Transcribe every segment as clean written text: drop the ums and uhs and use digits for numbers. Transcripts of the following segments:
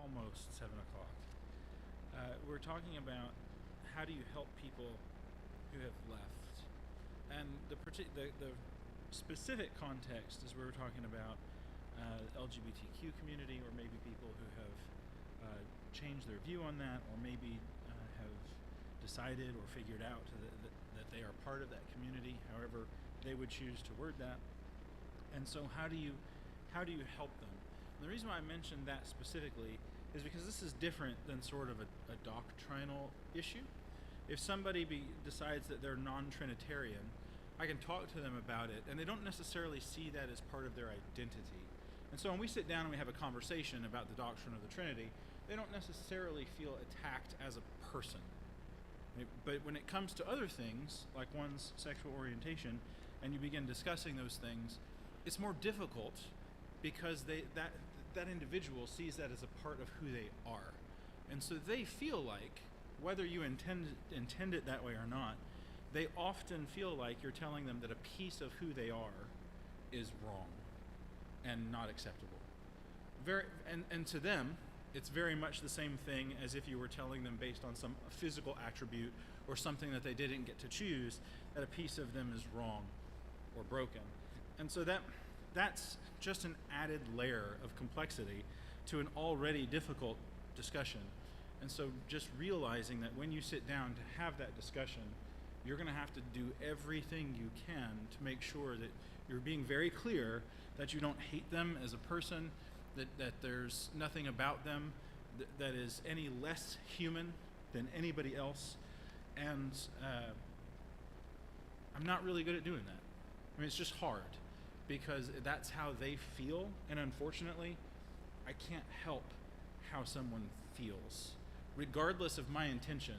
almost 7 o'clock. We're talking about how do you help people who have left. And the specific context is we're talking about LGBTQ community, or maybe people who have changed their view on that, or maybe have decided or figured out that they are part of that community, however they would choose to word that. And so how do you help them? And the reason why I mentioned that specifically is because this is different than sort of a doctrinal issue. If somebody decides that they're non-Trinitarian, I can talk to them about it, and they don't necessarily see that as part of their identity. And so when we sit down and we have a conversation about the doctrine of the Trinity, they don't necessarily feel attacked as a person. But when it comes to other things, like one's sexual orientation, and you begin discussing those things, it's more difficult because that individual sees that as a part of who they are. And so they feel like, whether you intend it that way or not, they often feel like you're telling them that a piece of who they are is wrong and not acceptable. And to them, it's very much the same thing as if you were telling them, based on some physical attribute or something that they didn't get to choose, that a piece of them is wrong or broken. And so that's just an added layer of complexity to an already difficult discussion. And so just realizing that when you sit down to have that discussion, you're going to have to do everything you can to make sure that you're being very clear that you don't hate them as a person, that there's nothing about them that is any less human than anybody else. And I'm not really good at doing that. I mean, it's just hard because that's how they feel. And unfortunately, I can't help how someone feels. Regardless of my intention,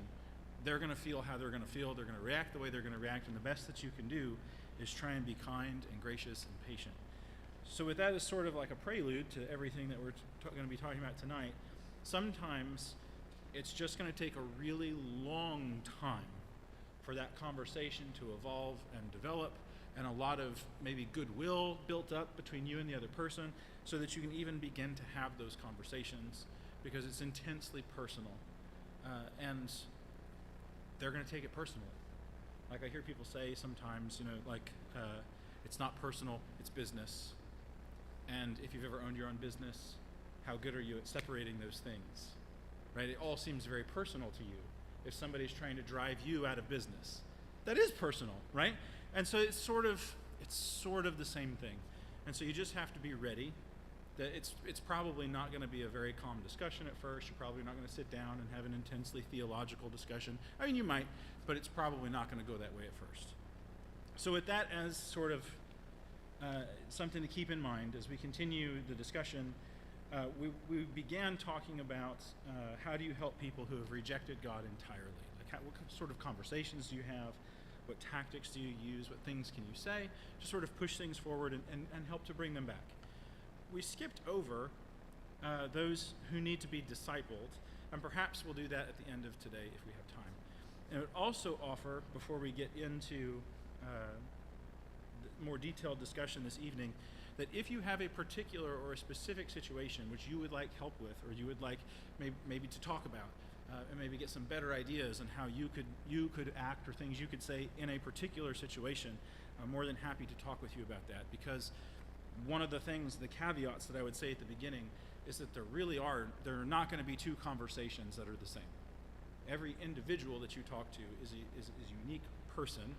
they're going to feel how they're going to feel. They're going to react the way they're going to react. And the best that you can do is try and be kind and gracious and patient. So with that as sort of like a prelude to everything that we're going to be talking about tonight, sometimes it's just going to take a really long time for that conversation to evolve and develop, and a lot of maybe goodwill built up between you and the other person so that you can even begin to have those conversations, because it's intensely personal. And they're going to take it personally. Like I hear people say sometimes, it's not personal, it's business. And if you've ever owned your own business, how good are you at separating those things, right? It all seems very personal to you. If somebody's trying to drive you out of business, that is personal, right? And so it's sort of the same thing. And so you just have to be ready that it's probably not going to be a very calm discussion at first. You're probably not going to sit down and have an intensely theological discussion. I mean, you might, but it's probably not going to go that way at first. So with that as sort of something to keep in mind as we continue the discussion, we began talking about how do you help people who have rejected God entirely? Like what sort of conversations do you have? What tactics do you use? What things can you say to sort of push things forward and help to bring them back? We skipped over those who need to be discipled, and perhaps we'll do that at the end of today if we have time. And it would also offer, before we get into more detailed discussion this evening, that if you have a particular or a specific situation which you would like help with, or you would like maybe to talk about, and maybe get some better ideas on how you could act, or things you could say in a particular situation, I'm more than happy to talk with you about that. Because one of the things, the caveats that I would say at the beginning, is that there are not going to be two conversations that are the same. Every individual that you talk to is a unique person,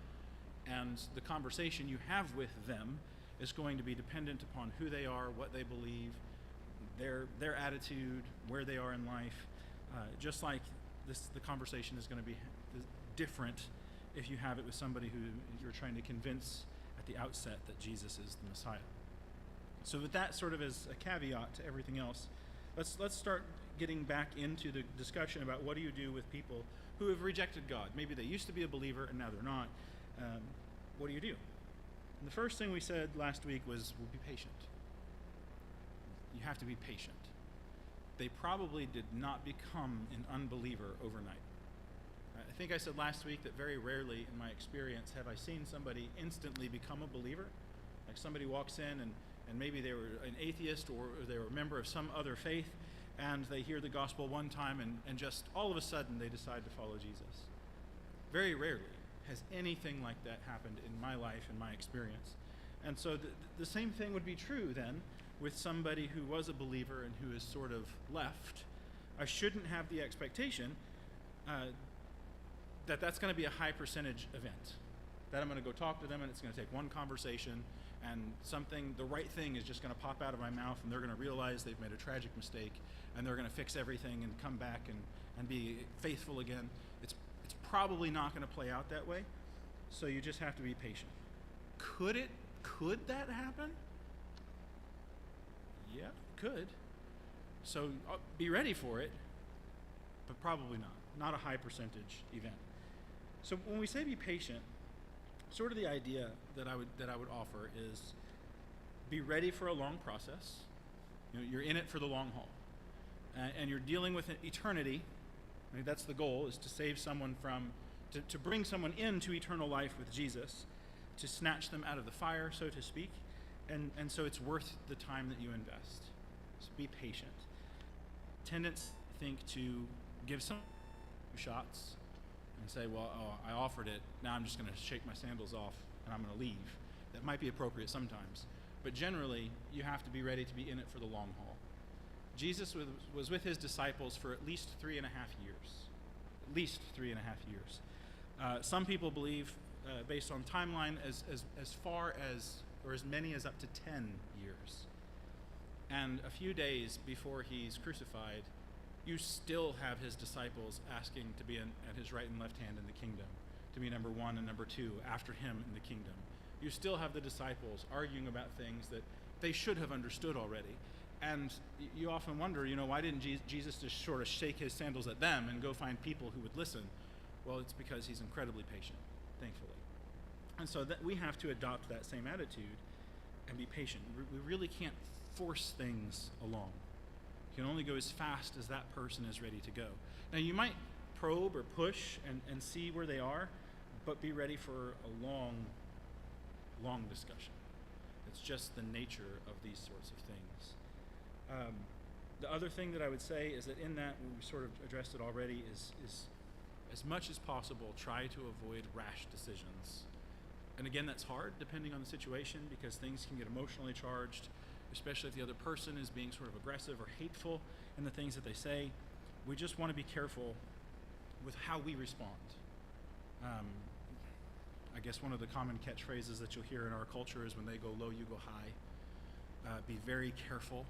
and the conversation you have with them is going to be dependent upon who they are, what they believe, their attitude, where they are in life. Just like the conversation is going to be different if you have it with somebody who you're trying to convince at the outset that Jesus is the Messiah. So with that sort of as a caveat to everything else, let's start getting back into the discussion about what do you do with people who have rejected God. Maybe they used to be a believer and now they're not. What do you do? And the first thing we said last week was, we'll be patient. You have to be patient. They probably did not become an unbeliever overnight. I think I said last week that very rarely in my experience have I seen somebody instantly become a believer. Like somebody walks in and maybe they were an atheist or they were a member of some other faith, and they hear the gospel one time and just all of a sudden they decide to follow Jesus. Very rarely has anything like that happened in my life and my experience. And so the same thing would be true then with somebody who was a believer and who is sort of left. I shouldn't have the expectation that that's going to be a high percentage event, that I'm going to go talk to them and it's going to take one conversation and the right thing is just going to pop out of my mouth and they're going to realize they've made a tragic mistake and they're going to fix everything and come back and be faithful again. It's probably not going to play out that way, so you just have to be patient. Could that happen? Yeah, could. So be ready for it, but probably not a high percentage event. So when we say be patient, sort of the idea that I would offer is be ready for a long process. You're in it for the long haul, and you're dealing with an eternity. I mean, that's the goal, is to save someone to bring someone into eternal life with Jesus, to snatch them out of the fire, so to speak, and so it's worth the time that you invest. So be patient. Tendency, I think, to give some shots and say, well, I offered it, now I'm just going to shake my sandals off and I'm going to leave. That might be appropriate sometimes, but generally you have to be ready to be in it for the long haul. Jesus was with his disciples for at least 3.5 years. At least 3.5 years. Some people believe, based on timeline, as far as, or as many as up to 10 years. And a few days before he's crucified, you still have his disciples asking to be at his right and left hand in the kingdom, to be number 1 and number 2 after him in the kingdom. You still have the disciples arguing about things that they should have understood already. And you often wonder, why didn't Jesus just sort of shake his sandals at them and go find people who would listen? Well, it's because he's incredibly patient, thankfully. And so that we have to adopt that same attitude and be patient. We really can't force things along. You can only go as fast as that person is ready to go. Now, you might probe or push and see where they are, but be ready for a long, long discussion. It's just the nature of these sorts of things. The other thing that I would say is that in that, we sort of addressed it already, is as much as possible, try to avoid rash decisions. And again, that's hard depending on the situation, because things can get emotionally charged, especially if the other person is being sort of aggressive or hateful in the things that they say. We just want to be careful with how we respond. I guess one of the common catchphrases that you'll hear in our culture is when they go low, you go high. Be very careful,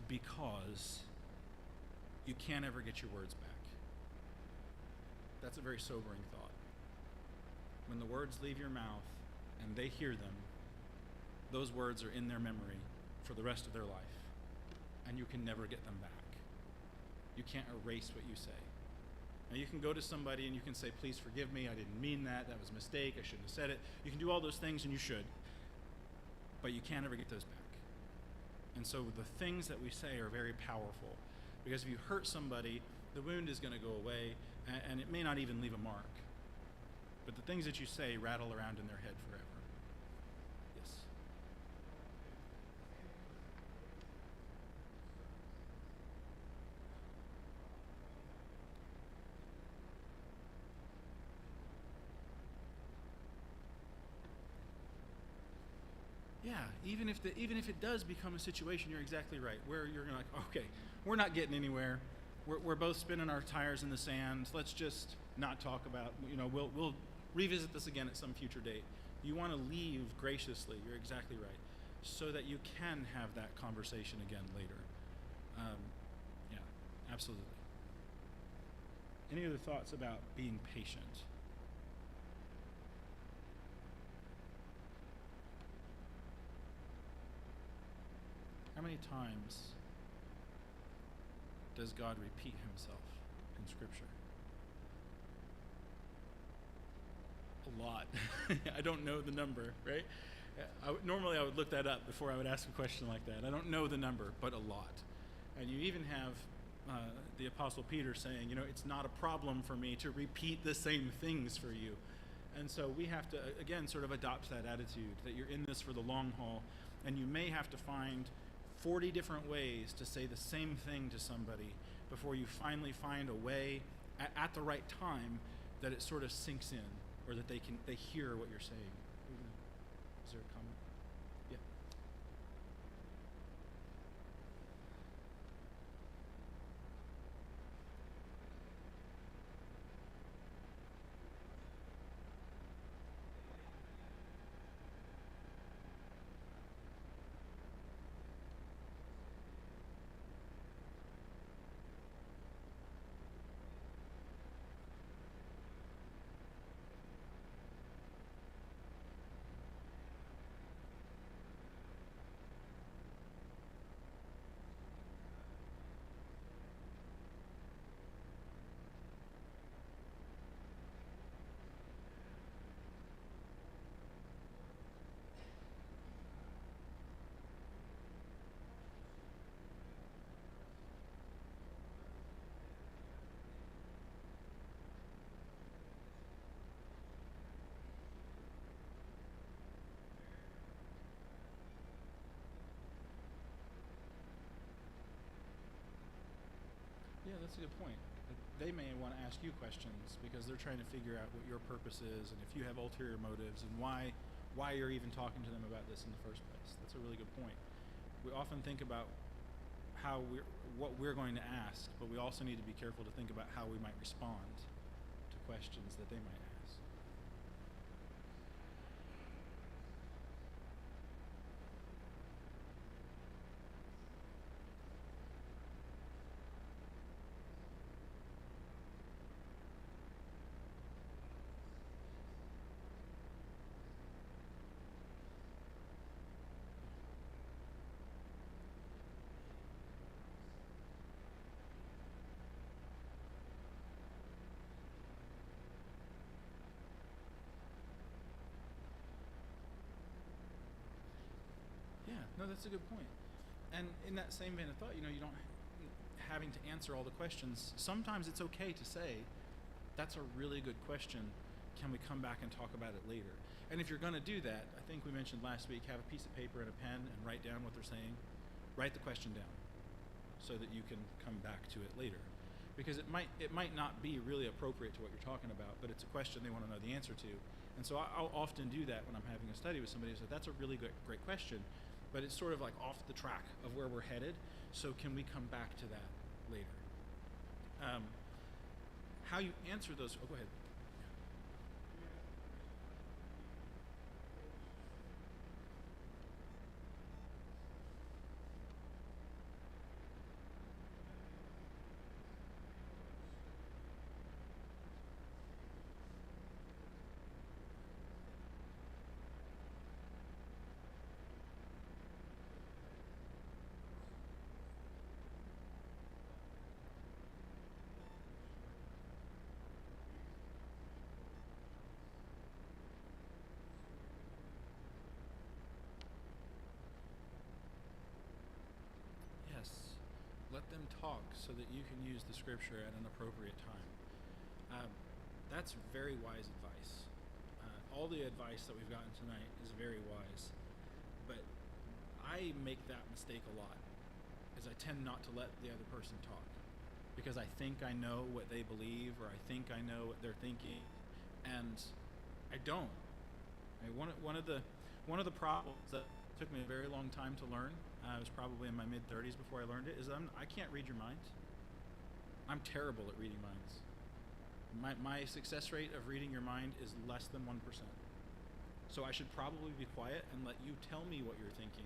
because you can't ever get your words back. That's a very sobering thought. When the words leave your mouth and they hear them, those words are in their memory for the rest of their life, and you can never get them back. You can't erase what you say. Now, you can go to somebody and you can say, please forgive me, I didn't mean that was a mistake, I shouldn't have said it. You can do all those things, and you should, but you can't ever get those back. And so the things that we say are very powerful, because if you hurt somebody, the wound is going to go away, and it may not even leave a mark. But the things that you say rattle around in their head forever. Yes? Yeah, even if it does become a situation, you're exactly right, where you're like, okay, we're not getting anywhere. We're both spinning our tires in the sand. Let's just not talk about, we'll revisit this again at some future date. You want to leave graciously, you're exactly right, so that you can have that conversation again later. Yeah, absolutely. Any other thoughts about being patient? How many times does God repeat himself in Scripture? A lot. I don't know the number, right? Normally I would look that up before I would ask a question like that. I don't know the number, but a lot. And you even have the Apostle Peter saying, it's not a problem for me to repeat the same things for you. And so we have to, again, sort of adopt that attitude that you're in this for the long haul, and you may have to find 40 different ways to say the same thing to somebody before you finally find a way at the right time that it sort of sinks in, or that they hear what you're saying. Is there a comment? Yeah. Yeah, that's a good point. They may want to ask you questions because they're trying to figure out what your purpose is, and if you have ulterior motives, and why you're even talking to them about this in the first place. That's a really good point. We often think about what we're going to ask, but we also need to be careful to think about how we might respond to questions that they might ask. Yeah, no, that's a good point. And in that same vein of thought, you don't having to answer all the questions. Sometimes it's okay to say, that's a really good question. Can we come back and talk about it later? And if you're going to do that, I think we mentioned last week, have a piece of paper and a pen and write down what they're saying. Write the question down so that you can come back to it later. Because it might not be really appropriate to what you're talking about, but it's a question they want to know the answer to. And so I'll often do that when I'm having a study with somebody who says, that's a really great question, but it's sort of like off the track of where we're headed. So can we come back to that later? How you answer those, go ahead. Yes, let them talk so that you can use the scripture at an appropriate time. That's very wise advice. All the advice that we've gotten tonight is very wise, but I make that mistake a lot, is I tend not to let the other person talk because I think I know what they believe, or I think I know what they're thinking, and I don't. One of the problems that took me a very long time to learn, I was probably in my mid-30s before I learned it, is I can't read your mind. I'm terrible at reading minds. My success rate of reading your mind is less than 1%. So I should probably be quiet and let you tell me what you're thinking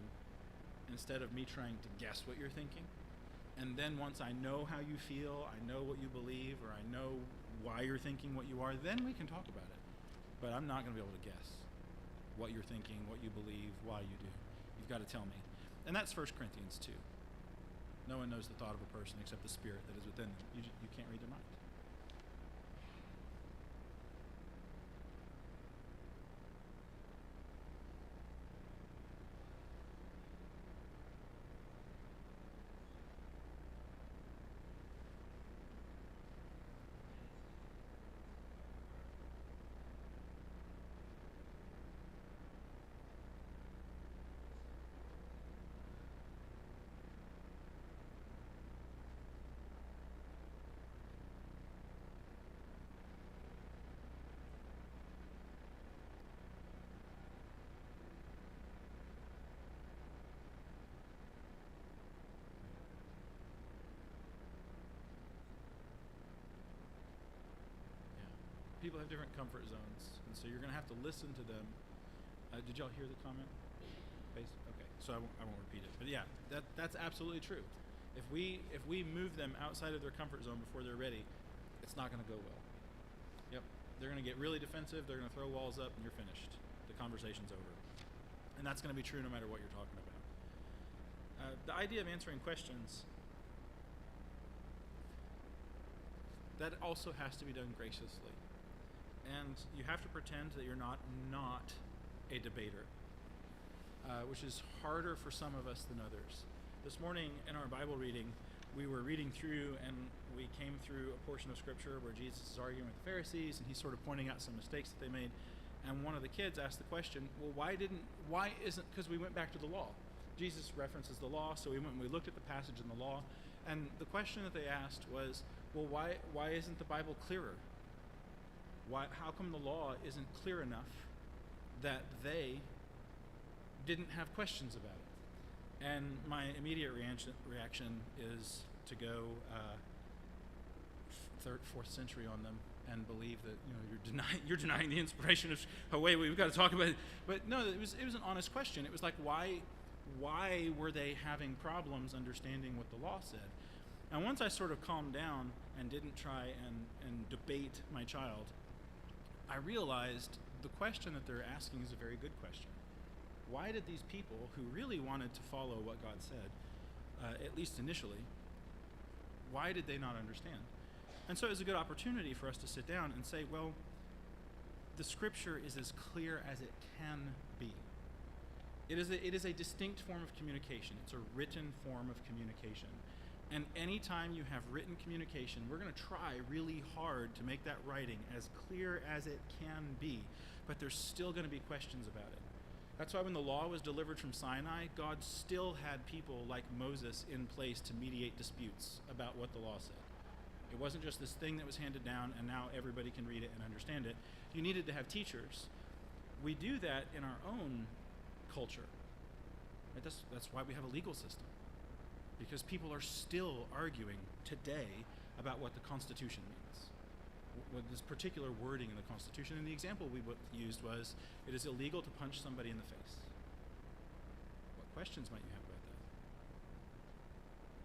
instead of me trying to guess what you're thinking. And then once I know how you feel, I know what you believe, or I know why you're thinking what you are, then we can talk about it. But I'm not going to be able to guess what you're thinking, what you believe, why you do. You've got to tell me. And that's 1 Corinthians 2. No one knows the thought of a person except the spirit that is within them. You can't read their mind. people have different comfort zones, and so you're going to have to listen to them. Did y'all hear the comment? Okay, so I won't repeat it. But yeah, that's absolutely true. If we move them outside of their comfort zone before they're ready, it's not going to go well. Yep, they're going to get really defensive. They're going to throw walls up, and you're finished. The conversation's over. And that's going to be true no matter what you're talking about. The idea of answering questions, that also has to be done graciously. And you have to pretend that you're not a debater, which is harder for some of us than others. This morning in our Bible reading, we were reading through and we came through a portion of Scripture where Jesus is arguing with the Pharisees and he's sort of pointing out some mistakes that they made. And one of the kids asked the question, well, because we went back to the law. Jesus references the law, so we went and we looked at the passage in the law. And the question that they asked was, well, why isn't the Bible clearer? How come the law isn't clear enough that they didn't have questions about it? And my immediate reaction is to go third, fourth century on them and believe that you're denying the inspiration of. Oh wait, we've got to talk about it. But no, it was an honest question. It was like why were they having problems understanding what the law said? And once I sort of calmed down and didn't try and debate my child, I realized the question that they're asking is a very good question. Why did these people who really wanted to follow what God said, at least initially, why did they not understand? And so it was a good opportunity for us to sit down and say, well, the Scripture is as clear as it can be. It is a distinct form of communication. It's a written form of communication. And anytime you have written communication, we're going to try really hard to make that writing as clear as it can be, but there's still going to be questions about it. That's why when the law was delivered from Sinai, God still had people like Moses in place to mediate disputes about what the law said. It wasn't just this thing that was handed down and now everybody can read it and understand it. You needed to have teachers. We do that in our own culture. Right? That's why we have a legal system. Because people are still arguing today about what the Constitution means, with this particular wording in the Constitution. And the example we used was, it is illegal to punch somebody in the face. What questions might you have about that?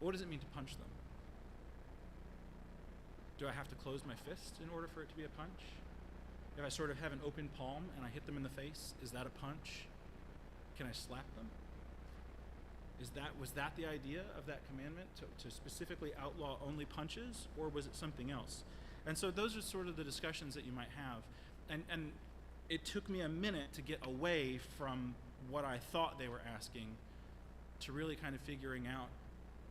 What does it mean to punch them? Do I have to close my fist in order for it to be a punch? If I sort of have an open palm and I hit them in the face, is that a punch? Can I slap them? Was that the idea of that commandment, to specifically outlaw only punches, or was it something else? And so those are sort of the discussions that you might have. And it took me a minute to get away from what I thought they were asking to really kind of figuring out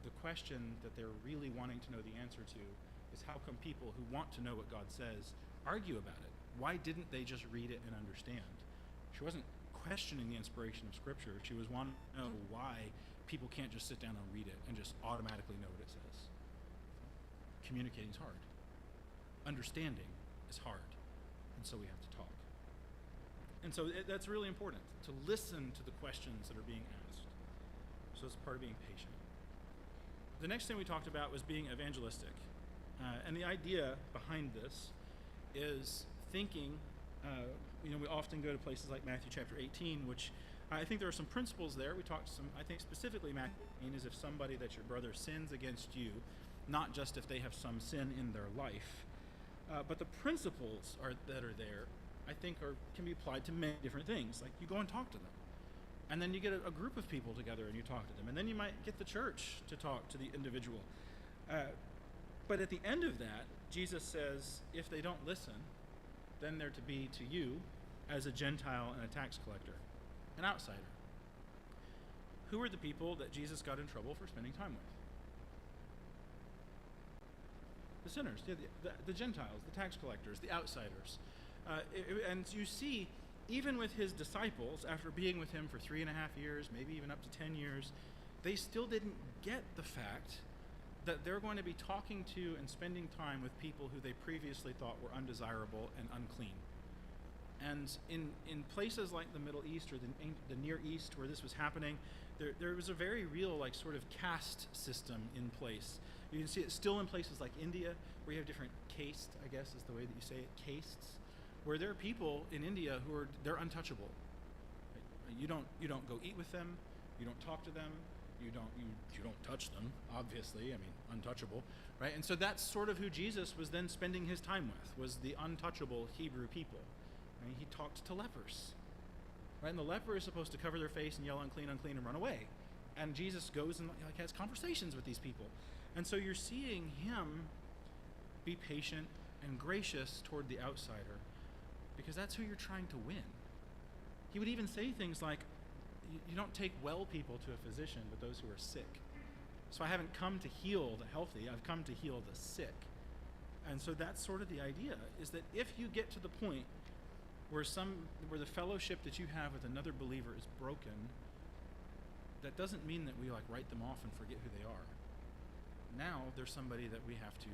the question that they're really wanting to know the answer to is, how come people who want to know what God says argue about it? Why didn't they just read it and understand? She wasn't questioning the inspiration of Scripture. She was wanting to know why people can't just sit down and read it and just automatically know what it says. Communicating is hard. Understanding is hard. And so we have to talk. And so that's really important, to listen to the questions that are being asked. So it's part of being patient. The next thing we talked about was being evangelistic. And the idea behind this is thinking, we often go to places like Matthew chapter 18, which I think there are some principles there. We talked I think specifically Matthew 18 is if somebody that your brother sins against you, not just if they have some sin in their life. But the principles that are there, I think can be applied to many different things. Like you go and talk to them. And then you get a group of people together and you talk to them. And then you might get the church to talk to the individual. But at the end of that, Jesus says, if they don't listen, then they're to be to you as a Gentile and a tax collector, an outsider. Who are the people that Jesus got in trouble for spending time with? The sinners, the Gentiles, the tax collectors, the outsiders. And you see, even with his disciples, after being with him for 3.5 years, maybe even up to 10 years, they still didn't get the fact that they're going to be talking to and spending time with people who they previously thought were undesirable and unclean. And in places like the Middle East or the Near East where this was happening, there was a very real sort of caste system in place. You can see it still in places like India, where you have different castes, I guess is the way that you say it, castes. where there are people in India who they're untouchable. You don't go eat with them, you don't talk to them, you don't touch them, obviously. I mean, untouchable, right? And so that's sort of who Jesus was then spending his time with, was the untouchable Hebrew people. Right? He talked to lepers, right? And the leper is supposed to cover their face and yell, unclean, unclean, and run away. And Jesus goes and has conversations with these people. And so you're seeing him be patient and gracious toward the outsider, because that's who you're trying to win. He would even say things like, you don't take well people to a physician, but those who are sick. So I haven't come to heal the healthy, I've come to heal the sick. And so that's sort of the idea, is that if you get to the point where the fellowship that you have with another believer is broken, that doesn't mean that we write them off and forget who they are. Now there's somebody that we have to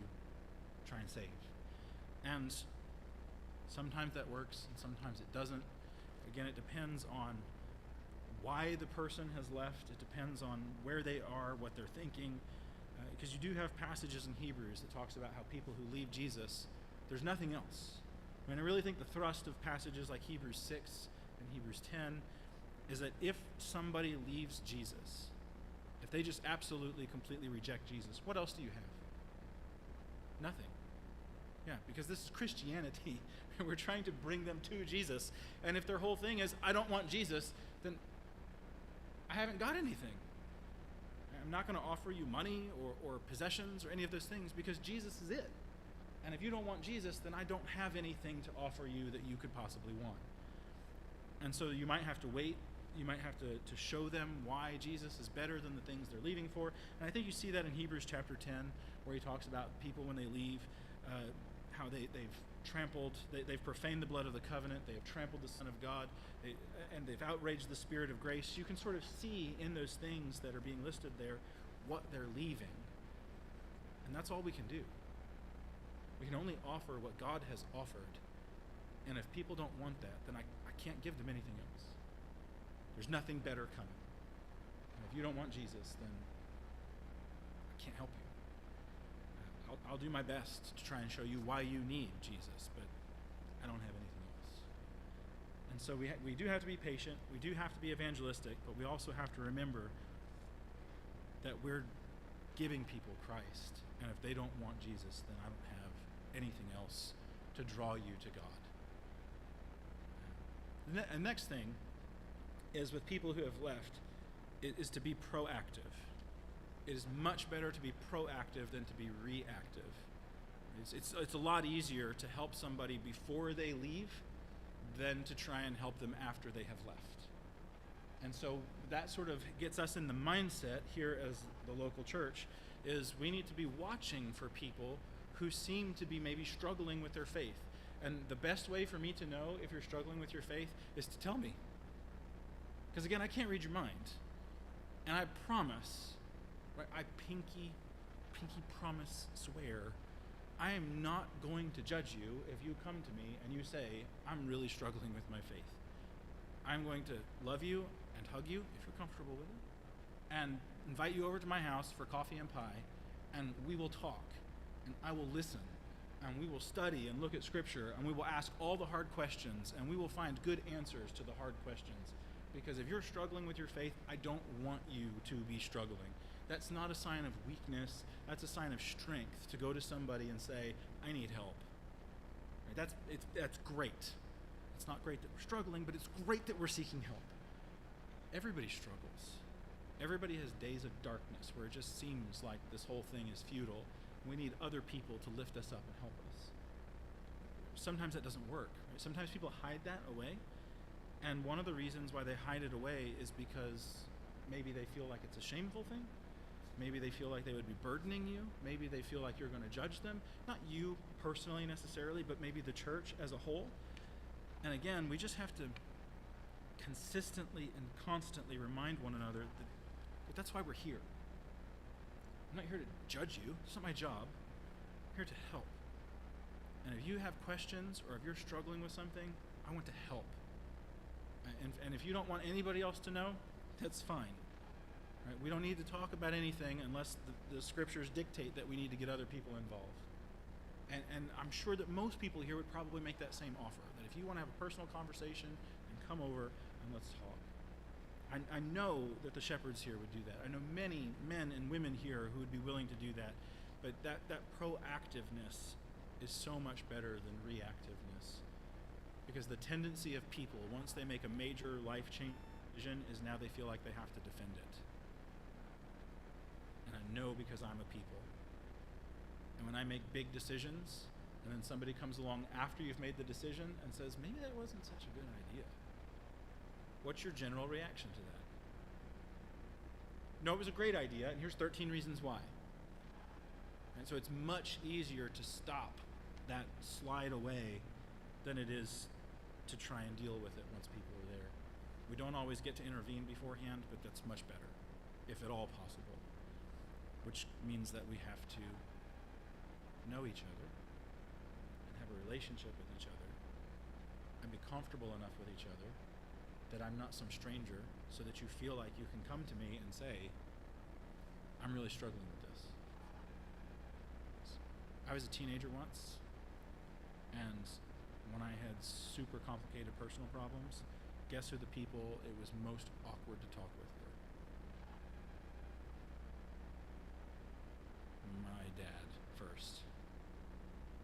try and save. And sometimes that works and sometimes it doesn't. Again, it depends on why the person has left. It depends on where they are, what they're thinking. Because you do have passages in Hebrews that talks about how people who leave Jesus, there's nothing else. I mean, I really think the thrust of passages like Hebrews 6 and Hebrews 10 is that if somebody leaves Jesus, if they just absolutely, completely reject Jesus, what else do you have? Nothing. Yeah, because this is Christianity. We're trying to bring them to Jesus. And if their whole thing is, I don't want Jesus, then I haven't got anything. I'm not going to offer you money or possessions or any of those things, because Jesus is it. And if you don't want Jesus, then I don't have anything to offer you that you could possibly want. And so you might have to wait. You might have to show them why Jesus is better than the things they're leaving for. And I think you see that in Hebrews chapter 10, where he talks about people when they leave, how they've profaned the blood of the covenant, they have trampled the Son of God, and they've outraged the Spirit of grace. You can sort of see in those things that are being listed there what they're leaving. And that's all we can do. We can only offer what God has offered. And if people don't want that, then I can't give them anything else. There's nothing better coming. And if you don't want Jesus, then I can't help you. I'll do my best to try and show you why you need Jesus, but I don't have anything else. And so we do have to be patient, we do have to be evangelistic, but we also have to remember that we're giving people Christ, and if they don't want Jesus, then I don't have anything else to draw you to God. The next thing is, with people who have left, is to be proactive. It is much better to be proactive than to be reactive. It's a lot easier to help somebody before they leave than to try and help them after they have left. And so that sort of gets us in the mindset here as the local church, is we need to be watching for people who seem to be maybe struggling with their faith. And the best way for me to know if you're struggling with your faith is to tell me. Because again, I can't read your mind. And I promise, right, I pinky promise, swear, I am not going to judge you if you come to me and you say, I'm really struggling with my faith. I'm going to love you and hug you if you're comfortable with it, and invite you over to my house for coffee and pie, and we will talk, and I will listen, and we will study and look at Scripture, and we will ask all the hard questions, and we will find good answers to the hard questions. Because if you're struggling with your faith, I don't want you to be struggling. That's not a sign of weakness. That's a sign of strength to go to somebody and say, I need help. Right? That's great. It's not great that we're struggling, but it's great that we're seeking help. Everybody struggles. Everybody has days of darkness where it just seems like this whole thing is futile. We need other people to lift us up and help us. Sometimes that doesn't work. Right? Sometimes people hide that away. And one of the reasons why they hide it away is because maybe they feel like it's a shameful thing. Maybe they feel like they would be burdening you. Maybe they feel like you're going to judge them. Not you personally necessarily, but maybe the church as a whole. And again, we just have to consistently and constantly remind one another that that's why we're here. I'm not here to judge you. It's not my job. I'm here to help. And if you have questions or if you're struggling with something, I want to help. And if you don't want anybody else to know, that's fine. Right? We don't need to talk about anything unless the Scriptures dictate that we need to get other people involved. And I'm sure that most people here would probably make that same offer, that if you want to have a personal conversation, then come over and let's talk. I know that the shepherds here would do that. I know many men and women here who would be willing to do that. But that proactiveness is so much better than reactiveness. Because the tendency of people, once they make a major life-changing decision, is now they feel like they have to defend it. And I know because I'm a people. And when I make big decisions, and then somebody comes along after you've made the decision and says, maybe that wasn't such a good idea, what's your general reaction to that? No, it was a great idea, and here's 13 reasons why. And so it's much easier to stop that slide away than it is to try and deal with it once people are there. We don't always get to intervene beforehand, but that's much better, if at all possible. Which means that we have to know each other and have a relationship with each other and be comfortable enough with each other that I'm not some stranger, so that you feel like you can come to me and say, I'm really struggling with this. I was a teenager once, and when I had super complicated personal problems, guess who the people it was most awkward to talk with were? My dad first,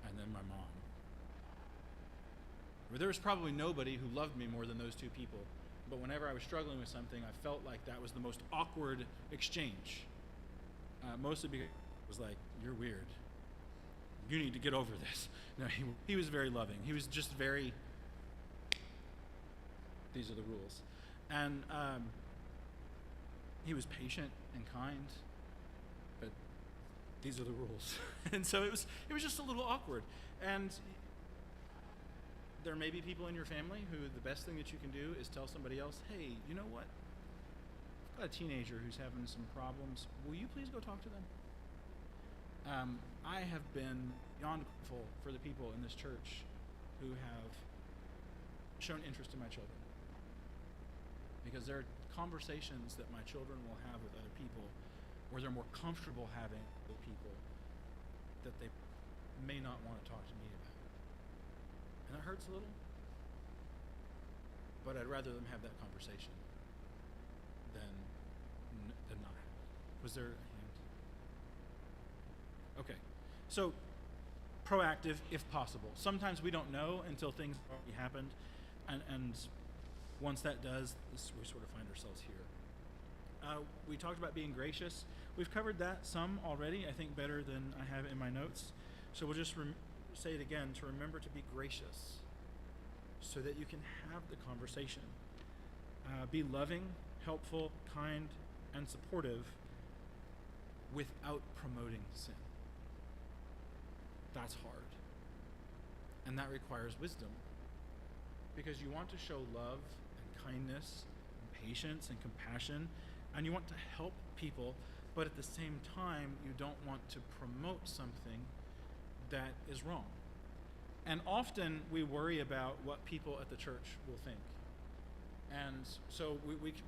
and then my mom. There was probably nobody who loved me more than those two people, but whenever I was struggling with something, I felt like that was the most awkward exchange. Mostly because it was like, you're weird. You need to get over this. No, he was very loving. He was just very, these are the rules. And he was patient and kind, but these are the rules. And so it was just a little awkward. And there may be people in your family who the best thing that you can do is tell somebody else, hey, you know what? I've got a teenager who's having some problems. Will you please go talk to them? I have been beyond grateful for the people in this church who have shown interest in my children. Because there are conversations that my children will have with other people where they're more comfortable having with people that they may not want to talk to me about. And that hurts a little, but I'd rather them have that conversation than not have it. Was there a hand? Okay, so proactive if possible. Sometimes we don't know until things have already happened, and once that does, we sort of find ourselves here. We talked about being gracious. We've covered that some already, I think better than I have in my notes. So we'll just say it again, to remember to be gracious so that you can have the conversation. Be loving, helpful, kind, and supportive without promoting sin. That's hard. And that requires wisdom, because you want to show love and kindness and patience and compassion, and you want to help people, but at the same time, you don't want to promote something that is wrong. And often we worry about what people at the church will think. And so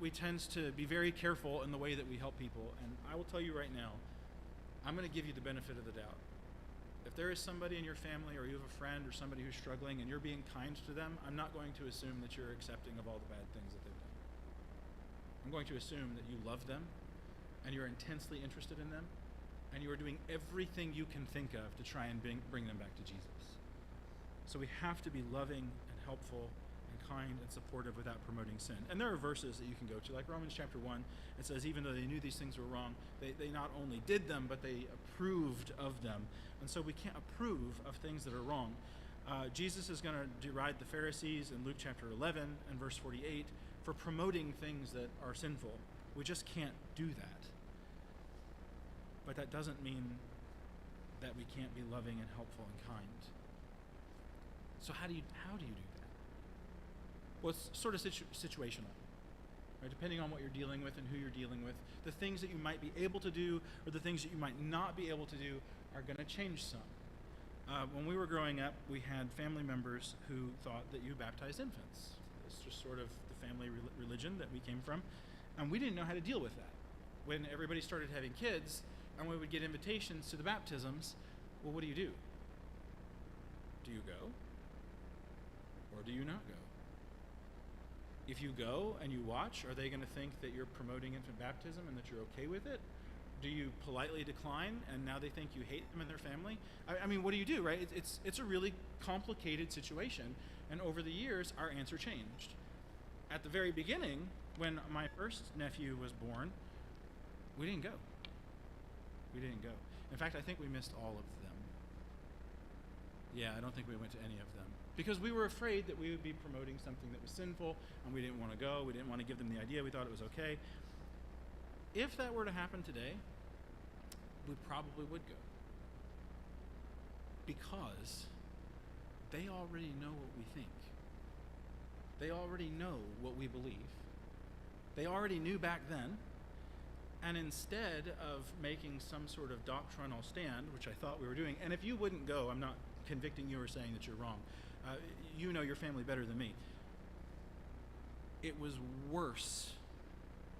we tend to be very careful in the way that we help people. And I will tell you right now, I'm going to give you the benefit of the doubt. If there is somebody in your family, or you have a friend or somebody who's struggling and you're being kind to them, I'm not going to assume that you're accepting of all the bad things that they've done. I'm going to assume that you love them and you're intensely interested in them, and you are doing everything you can think of to try and bring them back to Jesus. So we have to be loving and helpful and kind and supportive without promoting sin. And there are verses that you can go to, like Romans chapter 1. It says, even though they knew these things were wrong, they not only did them, but they approved of them. And so we can't approve of things that are wrong. Jesus is going to deride the Pharisees in Luke chapter 11 and verse 48 for promoting things that are sinful. We just can't do that. But that doesn't mean that we can't be loving and helpful and kind. So how do you do that? Well, it's sort of situational, right? Depending on what you're dealing with and who you're dealing with, the things that you might be able to do or the things that you might not be able to do are going to change some. When we were growing up, we had family members who thought that you baptized infants. It's just sort of the family religion that we came from, and we didn't know how to deal with that. When everybody started having kids and we would get invitations to the baptisms, well, what do? Do you go? Or do you not go? If you go and you watch, are they going to think that you're promoting infant baptism and that you're okay with it? Do you politely decline and now they think you hate them and their family? I mean, what do you do, right? It's a really complicated situation. And over the years, our answer changed. At the very beginning, when my first nephew was born, we didn't go. We didn't go. In fact, I think we missed all of them. Yeah, I don't think we went to any of them. Because we were afraid that we would be promoting something that was sinful, and we didn't want to go. We didn't want to give them the idea. We thought it was okay. If that were to happen today, we probably would go. Because they already know what we think. They already know what we believe. They already knew back then. And instead of making some sort of doctrinal stand, which I thought we were doing, and if you wouldn't go, I'm not convicting you or saying that you're wrong. You know your family better than me. It was worse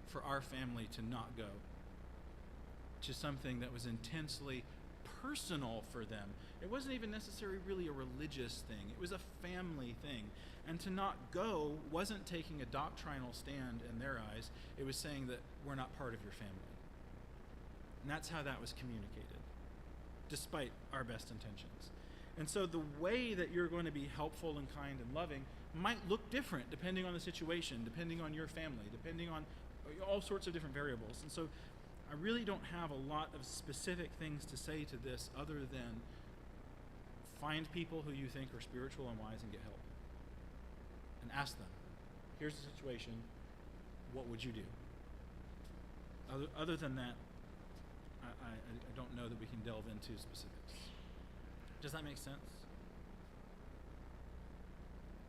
for our family to not go to something that was intensely personal for them. It wasn't even necessarily really a religious thing. It was a family thing. And to not go wasn't taking a doctrinal stand in their eyes. It was saying that we're not part of your family. And that's how that was communicated, despite our best intentions. And so the way that you're going to be helpful and kind and loving might look different depending on the situation, depending on your family, depending on all sorts of different variables. And so I really don't have a lot of specific things to say to this other than find people who you think are spiritual and wise and get help. And ask them, here's the situation, what would you do? Other than that, I don't know that we can delve into specifics. Does that make sense?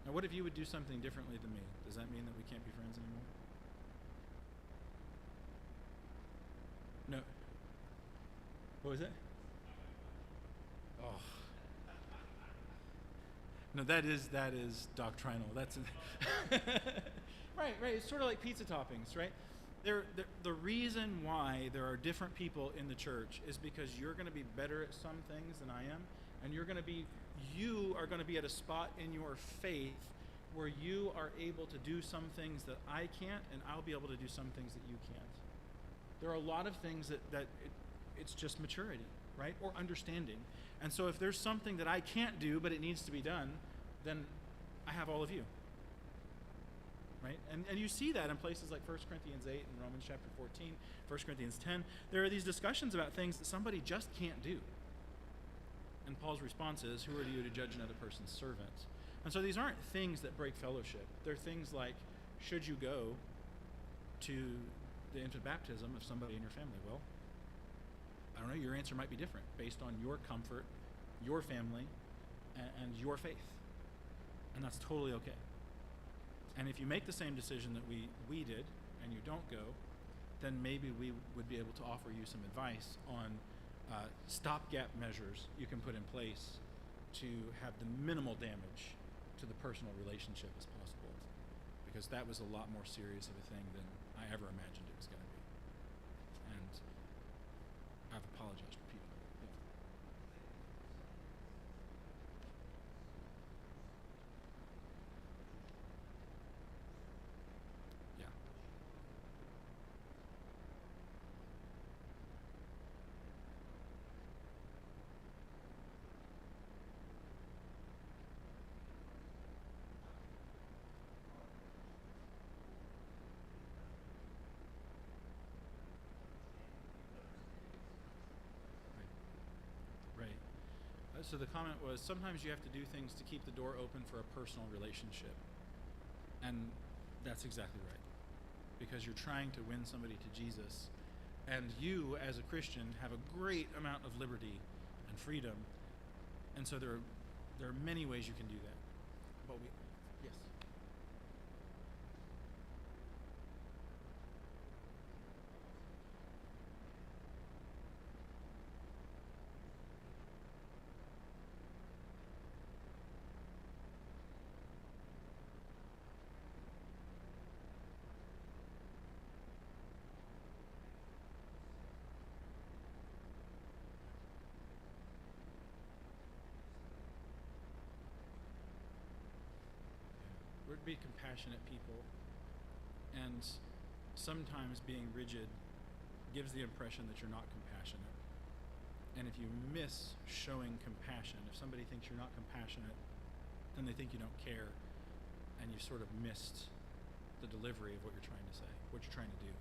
Now, what if you would do something differently than me? Does that mean that we can't be friends anymore? No. What was it? Oh. No, that is doctrinal. That's right. It's sort of like pizza toppings, right? The reason why there are different people in the church is because you're going to be better at some things than I am, and you are going to be at a spot in your faith where you are able to do some things that I can't, and I'll be able to do some things that you can't. There are a lot of things that it's just maturity, right? Or understanding. And so if there's something that I can't do, but it needs to be done, then I have all of you, right? And you see that in places like 1 Corinthians 8 and Romans chapter 14, 1 Corinthians 10. There are these discussions about things that somebody just can't do. And Paul's response is, who are you to judge another person's servant? And so these aren't things that break fellowship. They're things like, should you go to the infant baptism of somebody in your family? Well, I don't know, your answer might be different based on your comfort, your family, and your faith. And that's totally okay. And if you make the same decision that we did, and you don't go, then maybe we would be able to offer you some advice on stopgap measures you can put in place to have the minimal damage to the personal relationship as possible. Because that was a lot more serious of a thing than I ever imagined it was going to be. And I've apologized for people. Yeah. Right. So the comment was, sometimes you have to do things to keep the door open for a personal relationship. And that's exactly right. Because you're trying to win somebody to Jesus. And you, as a Christian, have a great amount of liberty and freedom. And so there are many ways you can do that. But yes. compassionate people, and sometimes being rigid gives the impression that you're not compassionate. And if you miss showing compassion, if somebody thinks you're not compassionate, then they think you don't care, and you've sort of missed the delivery of what you're trying to say, what you're trying to do.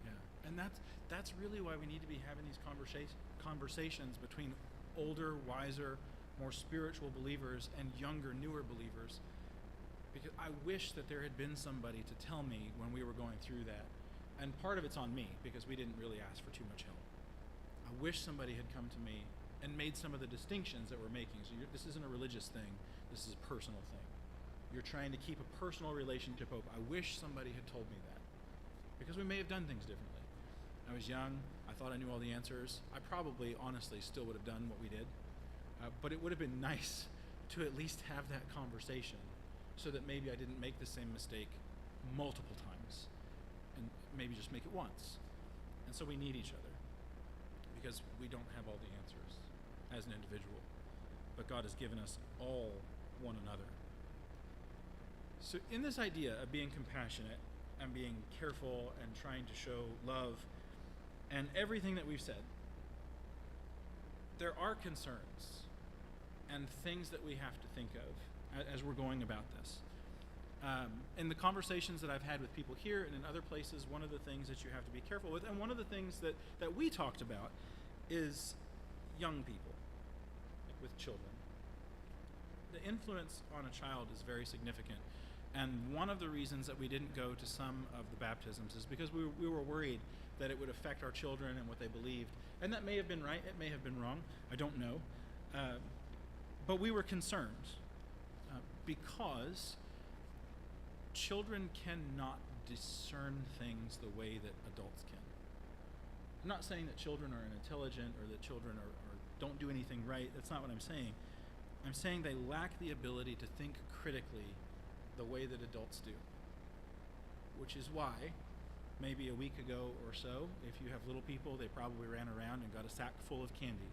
Yeah. And that's really why we need to be having these conversations between older, wiser, more spiritual believers and younger, newer believers. Because I wish that there had been somebody to tell me when we were going through that. And part of it's on me, because we didn't really ask for too much help. I wish somebody had come to me and made some of the distinctions that we're making. So this isn't a religious thing. This is a personal thing. You're trying to keep a personal relationship open. I wish somebody had told me that, because we may have done things differently. I was young. I thought I knew all the answers. I probably, honestly, still would have done what we did. But it would have been nice to at least have that conversation, so that maybe I didn't make the same mistake multiple times, and maybe just make it once. And so we need each other, because we don't have all the answers as an individual. But God has given us all one another. So in this idea of being compassionate and being careful and trying to show love and everything that we've said, there are concerns and things that we have to think of as we're going about this. In the conversations that I've had with people here and in other places, one of the things that you have to be careful with, and one of the things that we talked about, is young people, like with children. The influence on a child is very significant. And one of the reasons that we didn't go to some of the baptisms is because we were worried that it would affect our children and what they believed. And that may have been right, it may have been wrong, I don't know. But we were concerned because children cannot discern things the way that adults can. I'm not saying that children are unintelligent or that children are don't do anything right. That's not what I'm saying. I'm saying they lack the ability to think critically the way that adults do. Which is why, maybe a week ago or so, if you have little people, they probably ran around and got a sack full of candy.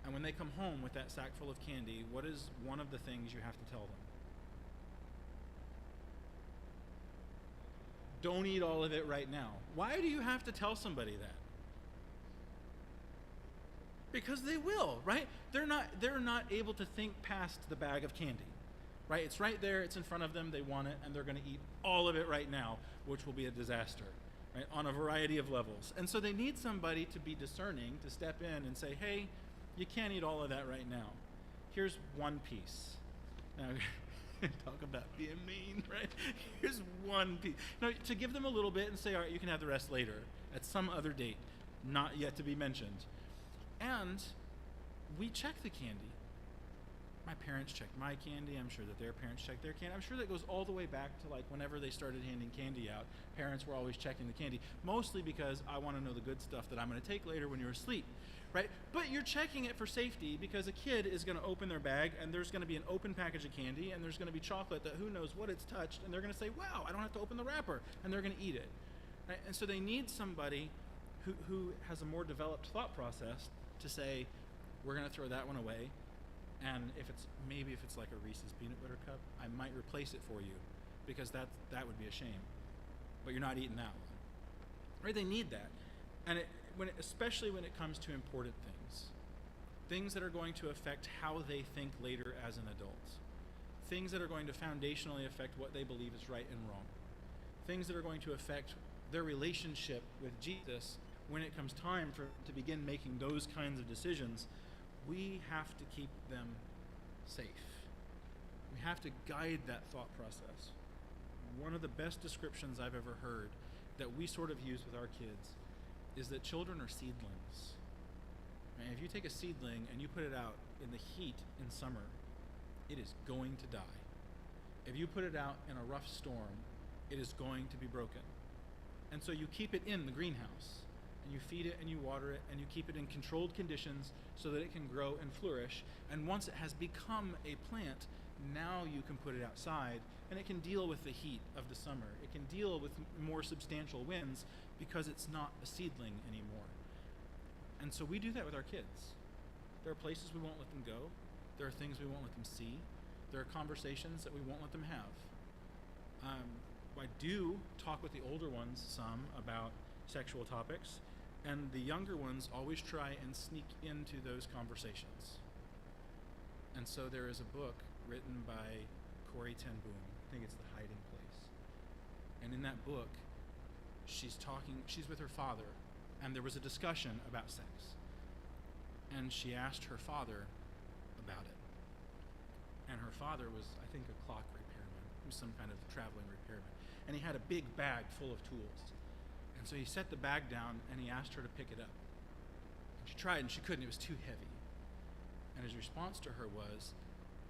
And when they come home with that sack full of candy, what is one of the things you have to tell them? Don't eat all of it right now. Why do you have to tell somebody that? Because they will, right? They're not able to think past the bag of candy, right? It's right there, it's in front of them, they want it, and they're going to eat all of it right now, which will be a disaster, right? On a variety of levels. And so they need somebody to be discerning, to step in and say, hey, you can't eat all of that right now. Here's one piece. Now, talk about being mean, right? Here's one piece. Now, to give them a little bit and say, all right, you can have the rest later, at some other date, not yet to be mentioned. And we check the candy. My parents checked my candy. I'm sure that their parents checked their candy. I'm sure that goes all the way back to like whenever they started handing candy out. Parents were always checking the candy, mostly because I want to know the good stuff that I'm going to take later when you're asleep, right? But you're checking it for safety because a kid is going to open their bag and there's going to be an open package of candy and there's going to be chocolate that who knows what it's touched, and they're going to say, wow, I don't have to open the wrapper, and they're going to eat it, right? And so they need somebody who has a more developed thought process to say, we're going to throw that one away, and if it's like a Reese's peanut butter cup, I might replace it for you, because that would be a shame. But you're not eating that one, right? They need that, and especially when it comes to important things that are going to affect how they think later as an adult, things that are going to foundationally affect what they believe is right and wrong, things that are going to affect their relationship with Jesus. When it comes time to begin making those kinds of decisions, we have to keep them safe. We have to guide that thought process. One of the best descriptions I've ever heard that we sort of use with our kids is that children are seedlings. And if you take a seedling and you put it out in the heat in summer, it is going to die. If you put it out in a rough storm, it is going to be broken. And so you keep it in the greenhouse, and you feed it and you water it, and you keep it in controlled conditions so that it can grow and flourish. And once it has become a plant, now you can put it outside, and it can deal with the heat of the summer. It can deal with more substantial winds because it's not a seedling anymore. And so we do that with our kids. There are places we won't let them go. There are things we won't let them see. There are conversations that we won't let them have. I do talk with the older ones some about sexual topics, and the younger ones always try and sneak into those conversations. And so there is a book written by Corrie ten Boom. I think it's The Hiding Place. And in that book, she's with her father, and there was a discussion about sex. And she asked her father about it. And her father was, I think, a clock repairman. He was some kind of traveling repairman. And he had a big bag full of tools. And so he set the bag down, and he asked her to pick it up. And she tried, and she couldn't. It was too heavy. And his response to her was,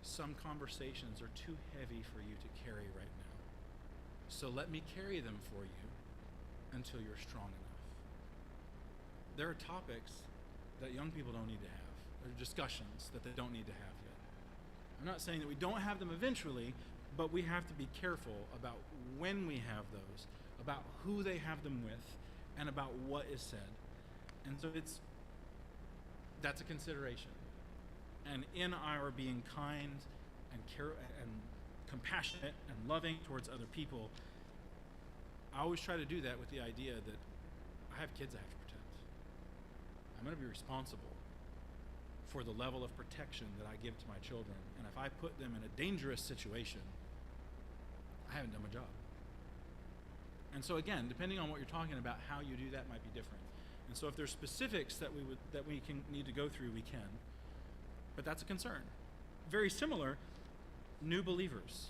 some conversations are too heavy for you to carry right now. So let me carry them for you until you're strong enough. There are topics that young people don't need to have. There are discussions that they don't need to have yet. I'm not saying that we don't have them eventually, but we have to be careful about when we have those, about who they have them with, and about what is said. And so that's a consideration. And in our being kind and compassionate and loving towards other people, I always try to do that with the idea that I have kids I have to protect. I'm going to be responsible for the level of protection that I give to my children. And if I put them in a dangerous situation, I haven't done my job. And so again, depending on what you're talking about, how you do that might be different. And so if there's specifics that we need to go through, we can. But that's a concern. Very similar, new believers.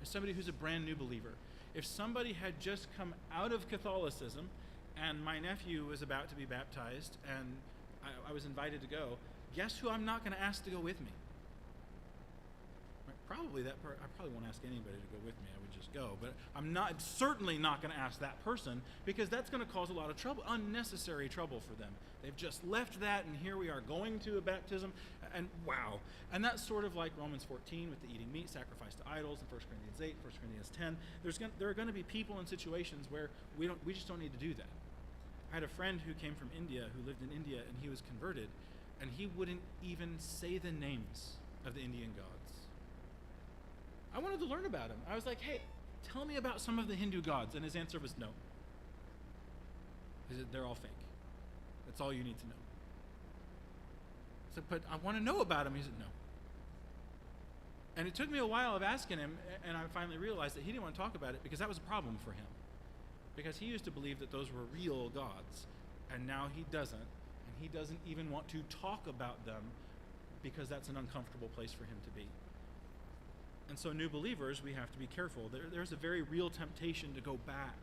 As somebody who's a brand new believer, if somebody had just come out of Catholicism and my nephew was about to be baptized and I was invited to go, guess who I'm not going to ask to go with me? Right? Probably I probably won't ask anybody to go with me. I would just go. But I'm certainly not going to ask that person, because that's going to cause a lot of trouble, unnecessary trouble for them. They've just left that, and here we are going to a baptism, and wow. And that's sort of like Romans 14 with the eating meat, sacrifice to idols, and 1 Corinthians 8, 1 Corinthians 10. There are going to be people in situations where we just don't need to do that. I had a friend who came from India, who lived in India, and he was converted, and he wouldn't even say the names of the Indian gods. I wanted to learn about him. I was like, hey, tell me about some of the Hindu gods. And his answer was no. He said, they're all fake. That's all you need to know. I said, but I want to know about him. He said, no. And it took me a while of asking him, and I finally realized that he didn't want to talk about it because that was a problem for him. Because he used to believe that those were real gods, and now he doesn't. And he doesn't even want to talk about them because that's an uncomfortable place for him to be. And so new believers, we have to be careful. There's a very real temptation to go back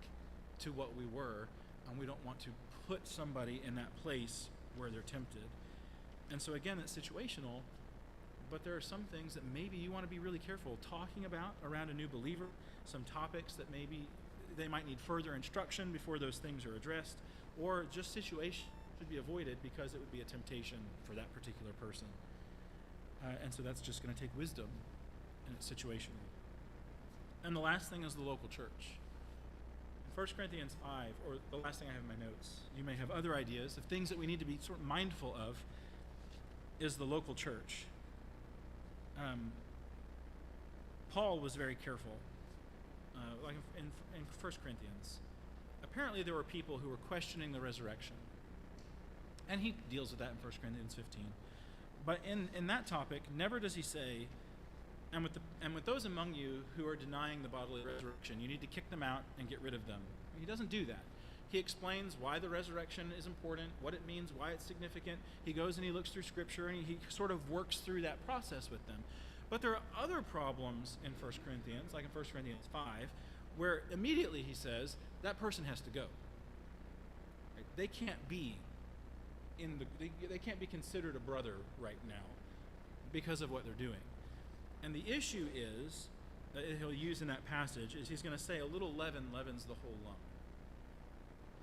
to what we were, and we don't want to put somebody in that place where they're tempted. And so again, it's situational, but there are some things that maybe you want to be really careful talking about around a new believer, some topics that maybe they might need further instruction before those things are addressed, or just situations should be avoided because it would be a temptation for that particular person. And so that's just going to take wisdom, and it's situational. And the last thing is the local church. In 1 Corinthians 5, or the last thing I have in my notes, you may have other ideas of things that we need to be sort of mindful of, is the local church. Paul was very careful. Like in 1 Corinthians, apparently there were people who were questioning the resurrection. And he deals with that in 1 Corinthians 15. But in that topic, never does he say, and with those among you who are denying the bodily resurrection, you need to kick them out and get rid of them. He doesn't do that. He explains why the resurrection is important, what it means, why it's significant. He goes and he looks through Scripture, and he sort of works through that process with them. But there are other problems in 1 Corinthians, like in 1 Corinthians 5, where immediately he says, that person has to go. Right? They can't be they can't be considered a brother right now because of what they're doing. And the issue is, that he'll use in that passage, is he's going to say a little leaven leavens the whole lump.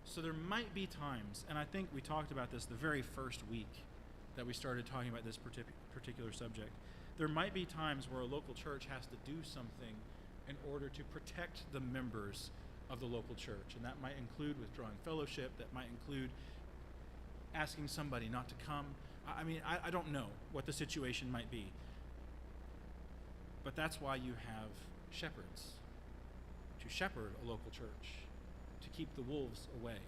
So there might be times, and I think we talked about this the very first week that we started talking about this particular subject. There might be times where a local church has to do something in order to protect the members of the local church. And that might include withdrawing fellowship. That might include asking somebody not to come. I don't know what the situation might be. But that's why you have shepherds, to shepherd a local church, to keep the wolves away.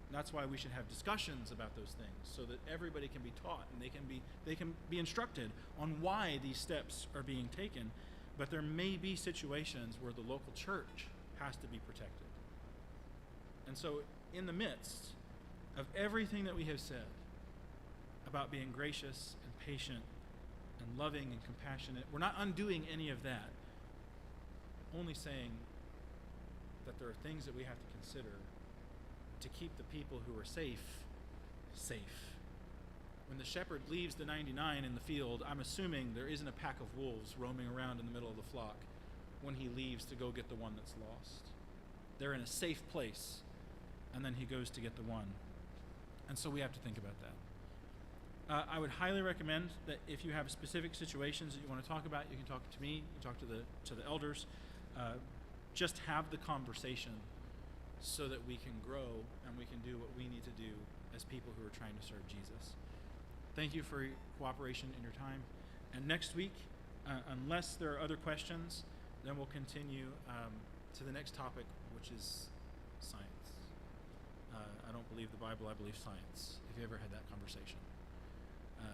And that's why we should have discussions about those things, so that everybody can be taught and they can be instructed on why these steps are being taken. But there may be situations where the local church has to be protected. And so in the midst of everything that we have said about being gracious and patient and loving and compassionate, we're not undoing any of that, only saying that there are things that we have to consider to keep the people who are safe. When the shepherd leaves the 99 in the field, I'm assuming there isn't a pack of wolves roaming around in the middle of the flock when he leaves to go get the one that's lost. They're in a safe place, and then he goes to get the one. And so we have to think about that. I would highly recommend that if you have specific situations that you want to talk about, you can talk to me, you can talk to the elders. Just have the conversation so that we can grow and we can do what we need to do as people who are trying to serve Jesus. Thank you for your cooperation in your time. And next week, unless there are other questions, then we'll continue to the next topic, which is science. I don't believe the Bible, I believe science. Have you ever had that conversation?